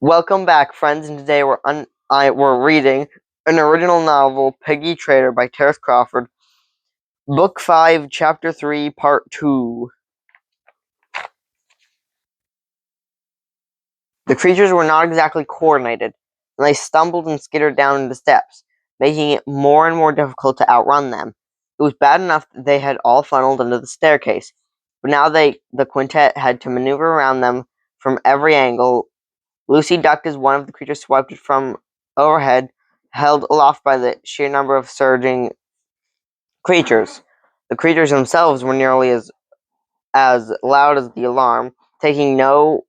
Welcome back, friends, and today we're reading an original novel, Piggy, Traitor by Terrance Crawford, Book 5, Chapter 3, Part 2. The creatures were not exactly coordinated, and they stumbled and skittered down the steps, making it more and more difficult to outrun them. It was bad enough that they had all funneled under the staircase, but now the quintet had to maneuver around them from every angle. Lucy ducked as one of the creatures swiped it from overhead, held aloft by the sheer number of surging creatures. The creatures themselves were nearly as loud as the alarm, taking no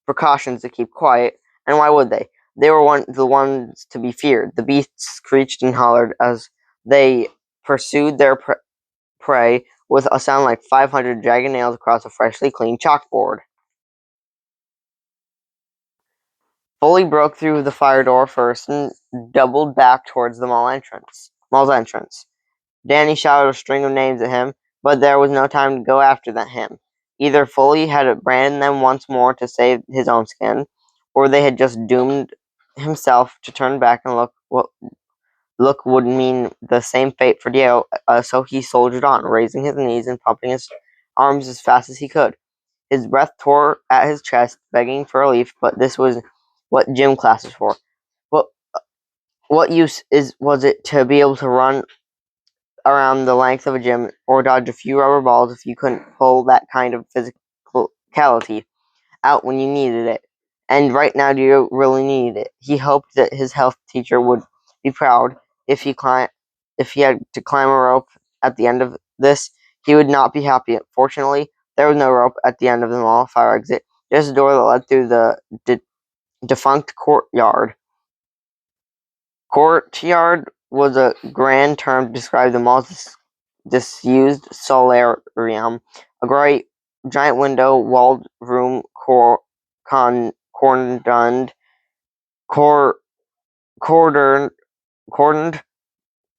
precautions to keep quiet, and why would they? They were the ones to be feared. The beasts screeched and hollered as they pursued their prey with a sound like 500 jagged nails across a freshly cleaned chalkboard. Foley broke through the fire door first and doubled back towards the mall's entrance. Danny shouted a string of names at him, but there was no time to go after him. Either Foley had abandoned them once more to save his own skin, or they had just doomed himself to turn back and look would mean the same fate for Diego, so he soldiered on, raising his knees and pumping his arms as fast as he could. His breath tore at his chest, begging for relief, but this was what gym class is for. What use was it to be able to run around the length of a gym or dodge a few rubber balls if you couldn't pull that kind of physicality out when you needed it? And right now, you really needed it. He hoped that his health teacher would be proud if he had to climb a rope at the end of this. He would not be happy. Fortunately, there was no rope at the end of the mall fire exit. Just a door that led through the defunct courtyard. Courtyard was a grand term to describe the mall's disused solarium. A great giant window-walled room cordoned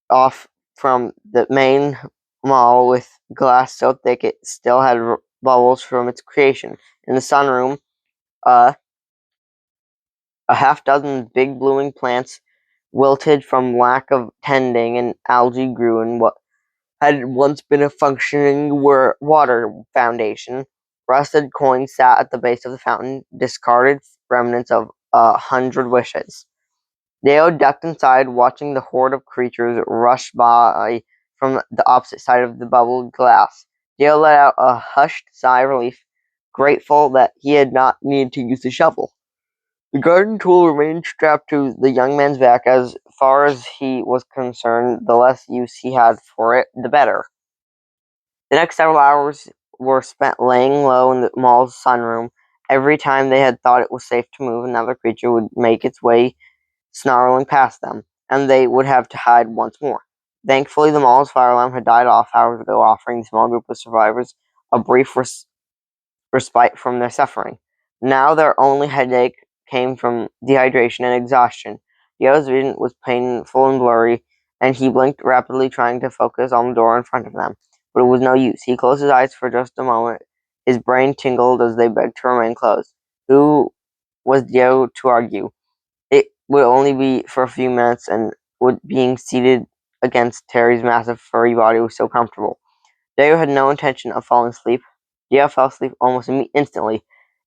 off from the main mall with glass so thick it still had bubbles from its creation. In the sunroom, a half-dozen big blooming plants wilted from lack of tending, and algae grew in what had once been a functioning water fountain. Rusted coins sat at the base of the fountain, discarded remnants of 100 wishes. Deo ducked inside, watching the horde of creatures rush by from the opposite side of the bubbled glass. Deo let out a hushed sigh of relief, grateful that he had not needed to use the shovel. The garden tool remained strapped to the young man's back. As far as he was concerned, the less use he had for it, the better. The next several hours were spent laying low in the mall's sunroom. Every time they had thought it was safe to move, another creature would make its way snarling past them, and they would have to hide once more. Thankfully, the mall's fire alarm had died off hours ago, offering the small group of survivors a brief respite from their suffering. Now their only headache came from dehydration and exhaustion. Dio's vision was painful and blurry, and he blinked rapidly, trying to focus on the door in front of them. But it was no use. He closed his eyes for just a moment. His brain tingled as they begged to remain closed. Who was Dio to argue? It would only be for a few minutes, and being seated against Terry's massive furry body was so comfortable. Dio had no intention of falling asleep. Dio fell asleep almost instantly.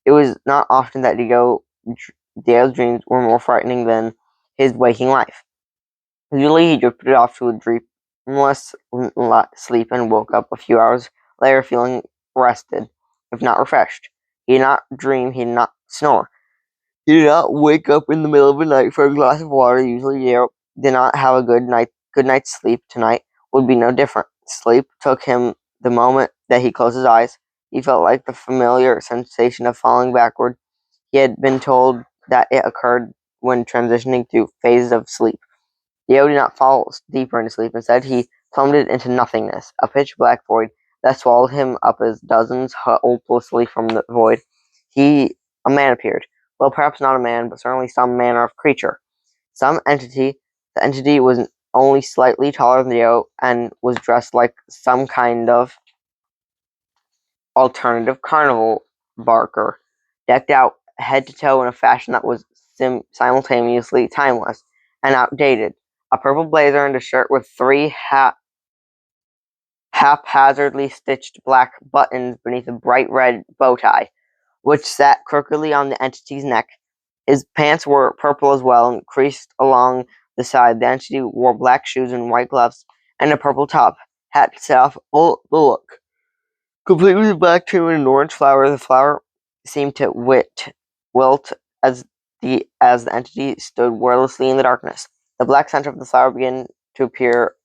It was not often that Dio's dreams were more frightening than his waking life. Usually he drifted off to a dreamless sleep and woke up a few hours later feeling rested, if not refreshed. He did not dream, he did not snore. He did not wake up in the middle of the night for a glass of water. Usually Dio did not have a good night's sleep. Tonight would be no different. Sleep took him the moment that he closed his eyes. He felt like the familiar sensation of falling backward. He had been told that it occurred when transitioning through phases of sleep. Dio did not fall deeper into sleep. Instead, he plummeted into nothingness, a pitch-black void that swallowed him up as dozens hopelessly from the void. A man appeared. Well, perhaps not a man, but certainly some manner of creature. Some entity. The entity was only slightly taller than Dio and was dressed like some kind of alternative carnival barker, decked out head to toe in a fashion that was simultaneously timeless and outdated. A purple blazer and a shirt with three haphazardly stitched black buttons beneath a bright red bow tie, which sat crookedly on the entity's neck. His pants were purple as well and creased along the side. The entity wore black shoes and white gloves and a purple top hat to set off all the look. Complete with a black trim and an orange flower, the flower seemed to wilt as the entity stood wordlessly in the darkness. The black center of the flower began to appear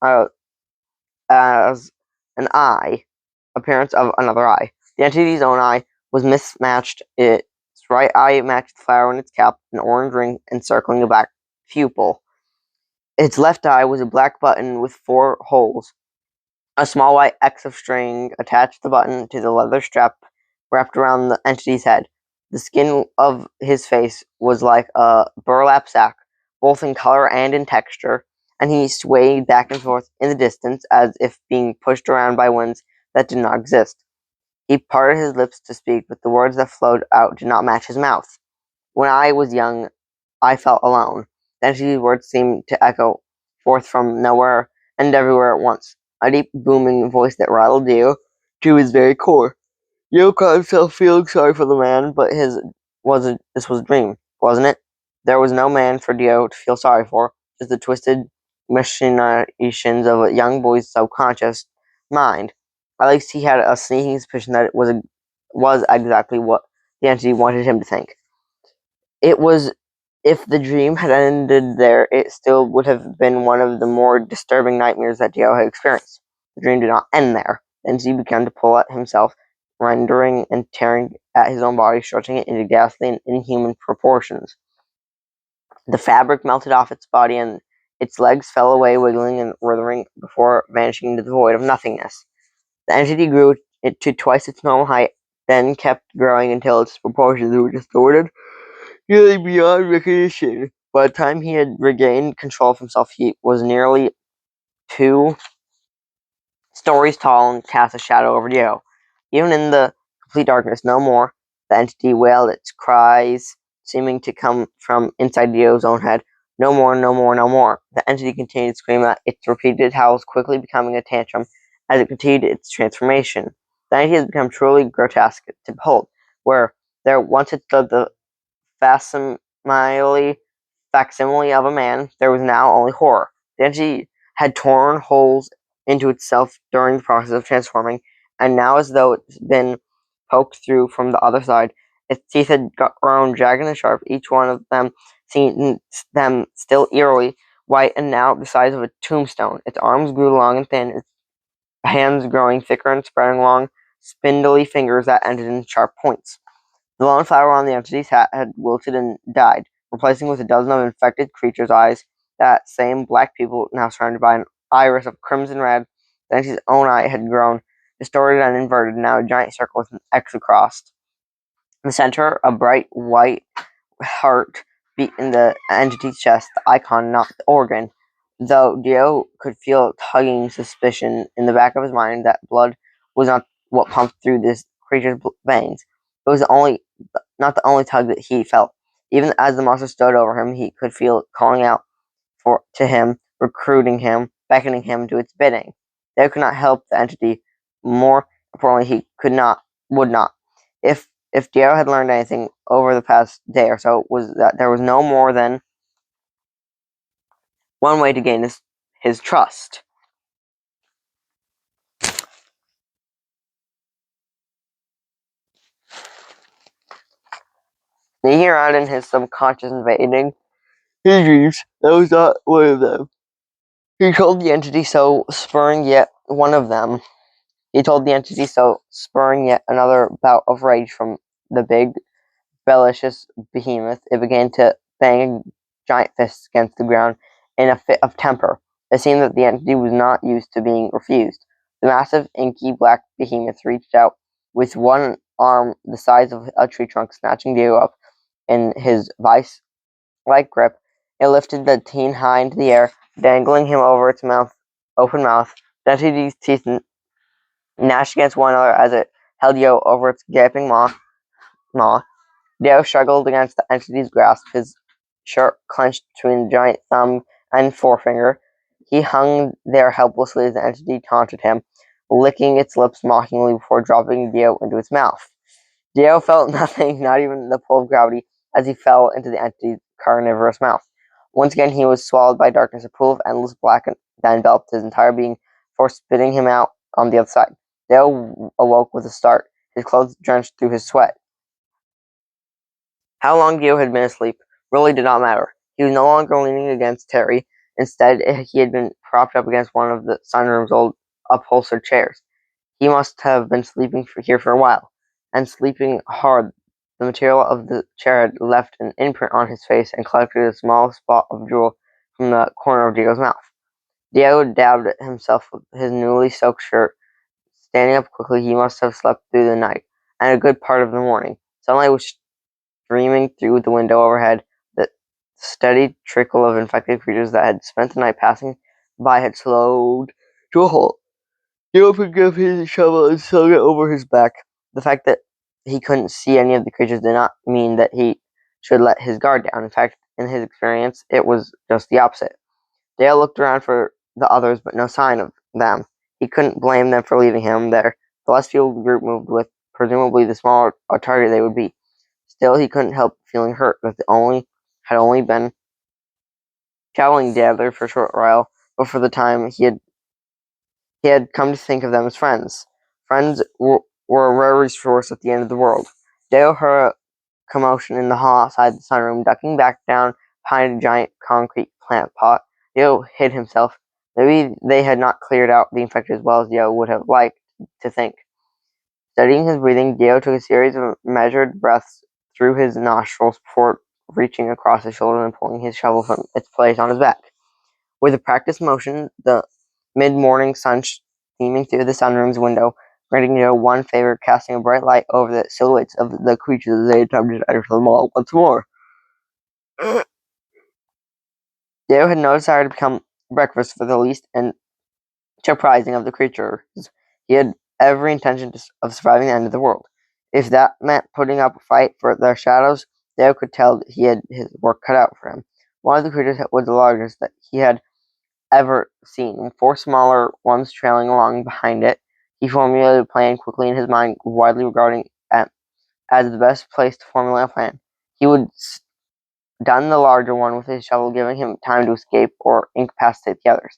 as an eye, appearance of another eye. The entity's own eye was mismatched. Its right eye matched the flower in its cap, an orange ring encircling the black pupil. Its left eye was a black button with 4 holes. A small white X of string attached the button to the leather strap wrapped around the entity's head. The skin of his face was like a burlap sack, both in color and in texture, and he swayed back and forth in the distance as if being pushed around by winds that did not exist. He parted his lips to speak, but the words that flowed out did not match his mouth. When I was young, I felt alone. The entity's words seemed to echo forth from nowhere and everywhere at once, a deep, booming voice that rattled Dio to his very core. Dio caught himself feeling sorry for the man, but this was a dream, wasn't it? There was no man for Dio to feel sorry for, just the twisted machinations of a young boy's subconscious mind. At least he had a sneaking suspicion that it was exactly what the entity wanted him to think. It was If the dream had ended there, it still would have been one of the more disturbing nightmares that Dio had experienced. The dream did not end there. Then he began to pull at himself, rending and tearing at his own body, stretching it into ghastly and inhuman proportions. The fabric melted off its body, and its legs fell away, wiggling and writhing before vanishing into the void of nothingness. The entity grew to twice its normal height, then kept growing until its proportions were distorted nearly beyond recognition. By the time he had regained control of himself, he was nearly 2 stories tall and cast a shadow over Dio. Even in the complete darkness, no more, the entity wailed its cries, seeming to come from inside Dio's own head. No more, no more, no more. The entity continued to scream at its repeated howls, quickly becoming a tantrum as it continued its transformation. The entity has become truly grotesque to behold, where there once had stood the facsimile of a man, there was now only horror. The entity had torn holes into itself during the process of transforming, and now, as though it had been poked through from the other side, its teeth had grown jagged and sharp, each one of them seeing them still eerily white and now the size of a tombstone. Its arms grew long and thin, its hands growing thicker and spreading long, spindly fingers that ended in sharp points. The lone flower on the entity's hat had wilted and died, replacing with a dozen of infected creatures' eyes. That same black pupil, now surrounded by an iris of crimson red. The entity's own eye had grown distorted and inverted, now a giant circle with an X across. In the center, a bright white heart beat in the entity's chest, the icon, not the organ. Though Dio could feel a tugging suspicion in the back of his mind that blood was not what pumped through this creature's veins. It was not the only tug that he felt. Even as the monster stood over him, he could feel it calling out to him, recruiting him, beckoning him to its bidding. Dio could not help the entity. More importantly, he would not. If Dio had learned anything over the past day or so, was that there was no more than one way to gain his trust. Sneaking around in his subconscious, invading his dreams, that was not one of them. He told the entity so, spurring yet one of them. He told the entity so, spurring yet another bout of rage from the big, bellicose behemoth. It began to bang giant fists against the ground in a fit of temper. It seemed that the entity was not used to being refused. The massive, inky black behemoth reached out with one arm the size of a tree trunk, snatching Dio up in his vice-like grip. It lifted the teen high into the air, dangling him over its open mouth. The entity's teeth gnashed against one another as it held Dio over its gaping maw. Dale struggled against the entity's grasp, his shirt clenched between the giant thumb and forefinger. He hung there helplessly as the entity taunted him, licking its lips mockingly before dropping Dio into its mouth. Dio felt nothing, not even the pull of gravity, as he fell into the entity's carnivorous mouth. Once again, he was swallowed by darkness, a pool of endless black that enveloped his entire being, before spitting him out on the other side. Dio awoke with a start, his clothes drenched through his sweat. How long Dio had been asleep really did not matter. He was no longer leaning against Terry. Instead, he had been propped up against one of the sunroom's old upholstered chairs. He must have been sleeping here for a while, and sleeping hard. The material of the chair had left an imprint on his face and collected a small spot of drool from the corner of Dio's mouth. Dio dabbed at himself with his newly soaked shirt. Standing up quickly, he must have slept through the night, and a good part of the morning. Sunlight was streaming through the window overhead. The steady trickle of infected creatures that had spent the night passing by had slowed to a halt. Dio picked up his shovel and slung it over his back. The fact that he couldn't see any of the creatures did not mean that he should let his guard down. In fact, in his experience, it was just the opposite. Dale looked around for the others, but no sign of them. He couldn't blame them for leaving him there. The less fuel the group moved with, presumably the smaller a target they would be. Still, he couldn't help feeling hurt that they had only been traveling together for a short while, but for the time he had come to think of them as friends. Friends were a rare resource at the end of the world. Dale heard a commotion in the hall outside the sunroom. Ducking back down behind a giant concrete plant pot, Dale hid himself. Maybe they had not cleared out the infected as well as Dale would have liked to think. Studying his breathing, Dale took a series of measured breaths through his nostrils before reaching across his shoulder and pulling his shovel from its place on his back. With a practiced motion, the mid-morning sun streaming through the sunroom's window, granting Dale one favor, casting a bright light over the silhouettes of the creatures as they attempted to enter the mall once more. Dale had no desire to become breakfast for the least and surprising of the creatures. He had every intention of surviving the end of the world. If that meant putting up a fight for their shadows, Dale could tell that he had his work cut out for him. One of the creatures was the largest that he had ever seen, with four smaller ones trailing along behind it. He formulated a plan quickly in his mind, widely regarding it as the best place to formulate a plan. He would stun the larger one with his shovel, giving him time to escape or incapacitate the others,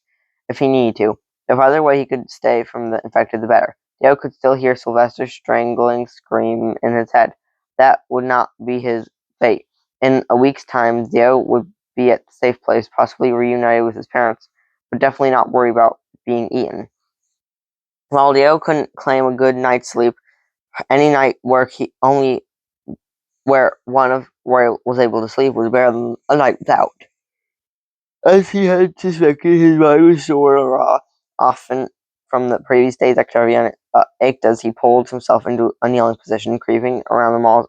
if he needed to. If either way he could stay from the infected, the better. Dale could still hear Sylvester's strangling scream in his head. That would not be his fate. In a week's time, Dale would be at the safe place, possibly reunited with his parents, but definitely not worry about being eaten. While Dale couldn't claim a good night's sleep, any night where where was able to sleep was better than a night without. As he had suspected, his mind was sore raw, often from the previous day's activity, and ached as he pulled himself into a kneeling position, creeping around the mall's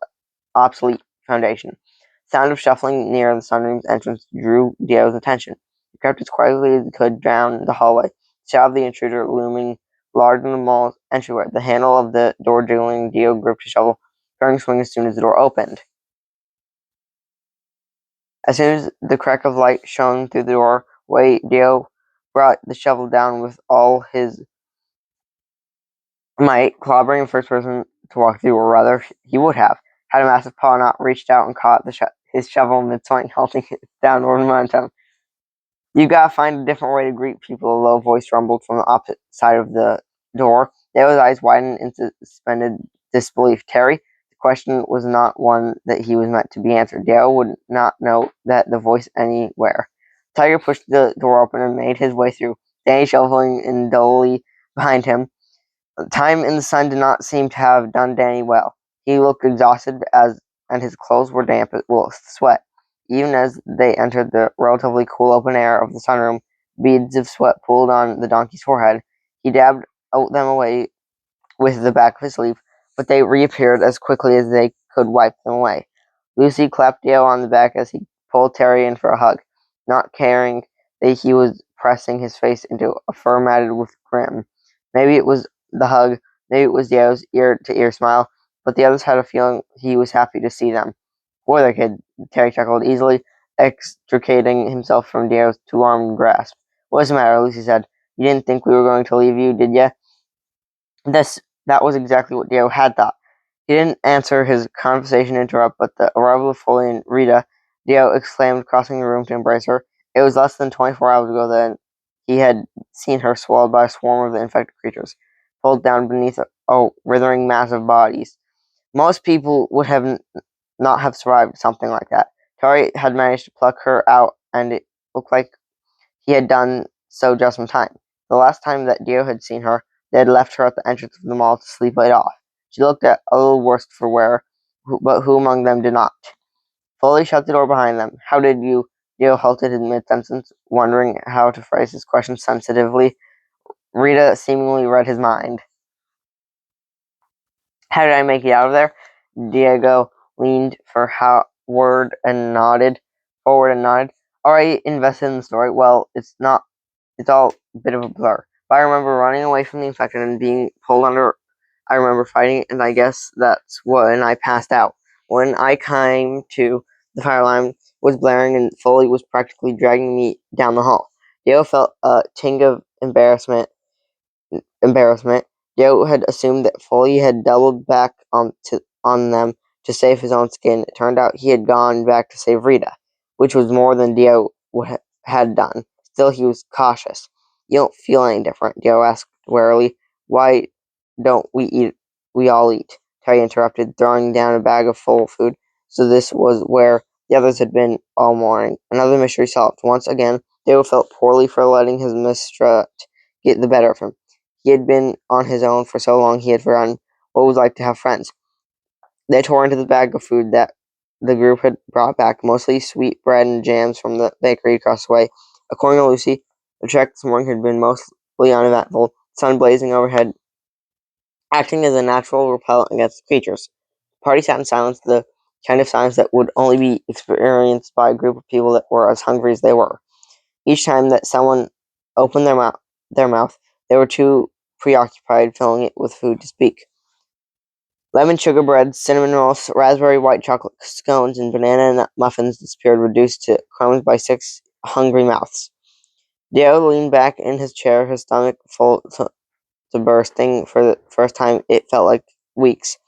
obsolete foundation. The sound of shuffling near the sunroom's entrance drew Dio's attention. He crept as quietly as he could down the hallway, the shadow of the intruder looming large in the mall's entryway. The handle of the door jiggling, Dio gripped his shovel, turning swing as soon as the door opened. As soon as the crack of light shone through the doorway, Dio brought the shovel down with all his might, clobbering the first person to walk through, or rather, he would have, had a massive paw not reached out and caught his shovel mid-swing, halting its downward momentum. "You gotta find a different way to greet people," a low voice rumbled from the opposite side of the door. Dale's eyes widened into suspended disbelief. Terry? The question was not one that he was meant to be answered. Dale would not know that the voice anywhere. Tiger pushed the door open and made his way through, Danny shuffling in dully behind him. Time in the sun did not seem to have done Danny well. He looked exhausted and his clothes were damp with sweat. Even as they entered the relatively cool open air of the sunroom, beads of sweat pooled on the donkey's forehead. He dabbed them away with the back of his sleeve, but they reappeared as quickly as they could wipe them away. Lucy clapped Dale on the back as he pulled Terry in for a hug, not caring that he was pressing his face into a fur matted with grim. Maybe it was the hug, maybe it was Dale's ear-to-ear smile, but the others had a feeling he was happy to see them. Poor the kid, Terry chuckled, easily extricating himself from Dio's two-armed grasp. What's the matter, Lucy said. You didn't think we were going to leave you, did ya? That was exactly what Dio had thought. He didn't answer his conversation interrupt, but the arrival of Foley and Rita, Dio exclaimed, crossing the room to embrace her. It was less than 24 hours ago that he had seen her swallowed by a swarm of the infected creatures, pulled down beneath withering mass of bodies. Most people would not have survived something like that. Terry had managed to pluck her out, and it looked like he had done so just in time. The last time that Dio had seen her, they had left her at the entrance of the mall to sleep it off. She looked a little worse for wear, but who among them did not? Foley shut the door behind them. How did you? Dio halted in mid-sentence, wondering how to phrase his question sensitively. Rita seemingly read his mind. How did I make it out of there? Diego leaned forward and nodded. Already invested in the story. Well, it's all a bit of a blur. But I remember running away from the infected and being pulled under. I remember fighting, and I guess that's when I passed out. When I came to, the fire alarm was blaring, and Foley was practically dragging me down the hall. Diego felt a ting of embarrassment. Dio had assumed that Foley had doubled back on them to save his own skin. It turned out he had gone back to save Rita, which was more than Dio had done. Still, he was cautious. You don't feel any different, Dio asked warily. Why don't we all eat? Terry interrupted, throwing down a bag of full food. So this was where the others had been all morning. Another mystery solved. Once again, Dio felt poorly for letting his mistrust get the better of him. He had been on his own for so long he had forgotten what it was like to have friends. They tore into the bag of food that the group had brought back, mostly sweet bread and jams from the bakery across the way. According to Lucy, the trek this morning had been mostly uneventful, sun blazing overhead, acting as a natural repellent against the creatures. The party sat in silence, the kind of silence that would only be experienced by a group of people that were as hungry as they were. Each time that someone opened their mouth, they were too preoccupied filling it with food to speak. Lemon sugar bread, cinnamon rolls, raspberry white chocolate scones, and banana nut muffins disappeared, reduced to crumbs by 6 hungry mouths. Dio leaned back in his chair, his stomach full to bursting. For the first time, it felt like weeks.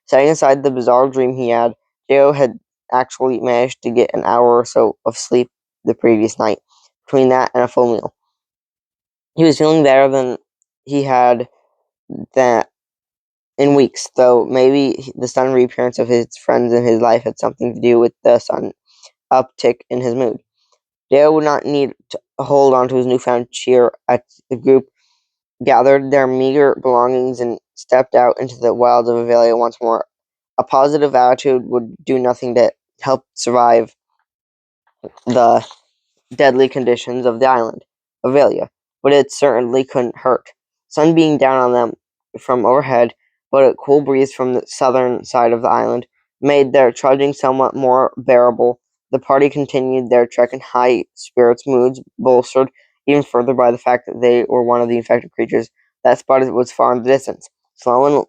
Setting aside the bizarre dream he had, Dio had actually managed to get an hour or so of sleep the previous night, between that and a full meal. He was feeling better than he had that in weeks, though maybe the sudden reappearance of his friends in his life had something to do with the sudden uptick in his mood. Dale would not need to hold on to his newfound cheer as the group gathered their meager belongings and stepped out into the wilds of Avelia once more. A positive attitude would do nothing to help survive the deadly conditions of the island, Avelia, but it certainly couldn't hurt. Sun being down on them from overhead, but a cool breeze from the southern side of the island made their trudging somewhat more bearable. The party continued their trek in high spirits, moods bolstered even further by the fact that they were one of the infected creatures that spotted was far in the distance, slow and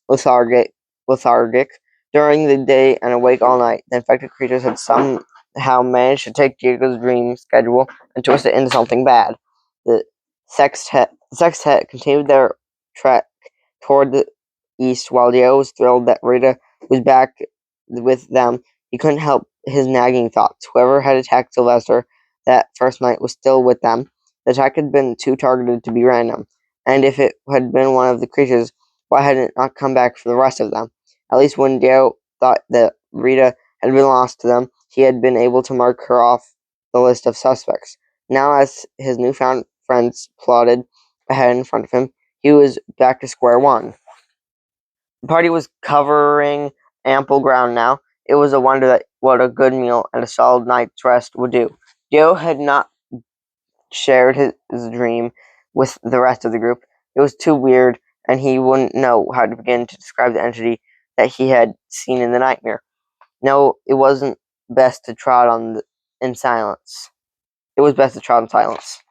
lethargic during the day and awake all night. The infected creatures had somehow managed to take Diego's dream schedule and twist it into something bad. The sextet continued their trek toward the east, while Diego was thrilled that Rita was back with them. He couldn't help his nagging thoughts. Whoever had attacked Sylvester that first night was still with them. The attack had been too targeted to be random, and if it had been one of the creatures, why hadn't it not come back for the rest of them? At least when Diego thought that Rita had been lost to them, he had been able to mark her off the list of suspects. Now, as his newfound friends plodded ahead in front of him, he was back to square one. The party was covering ample ground now. It was a wonder that what a good meal and a solid night's rest would do. Joe had not shared his dream with the rest of the group. It was too weird, and he wouldn't know how to begin to describe the entity that he had seen in the nightmare. No, it wasn't best to trot in silence. It was best to trot in silence.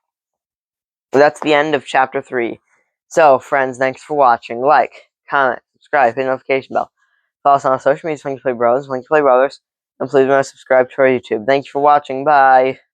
But that's the end of chapter 3. So, friends, thanks for watching. Like, comment, subscribe, hit the notification bell. Follow us on our social media, Funkyplaybrothers, Funkyplaybrothers, And please remember to subscribe to our YouTube. Thank you for watching. Bye!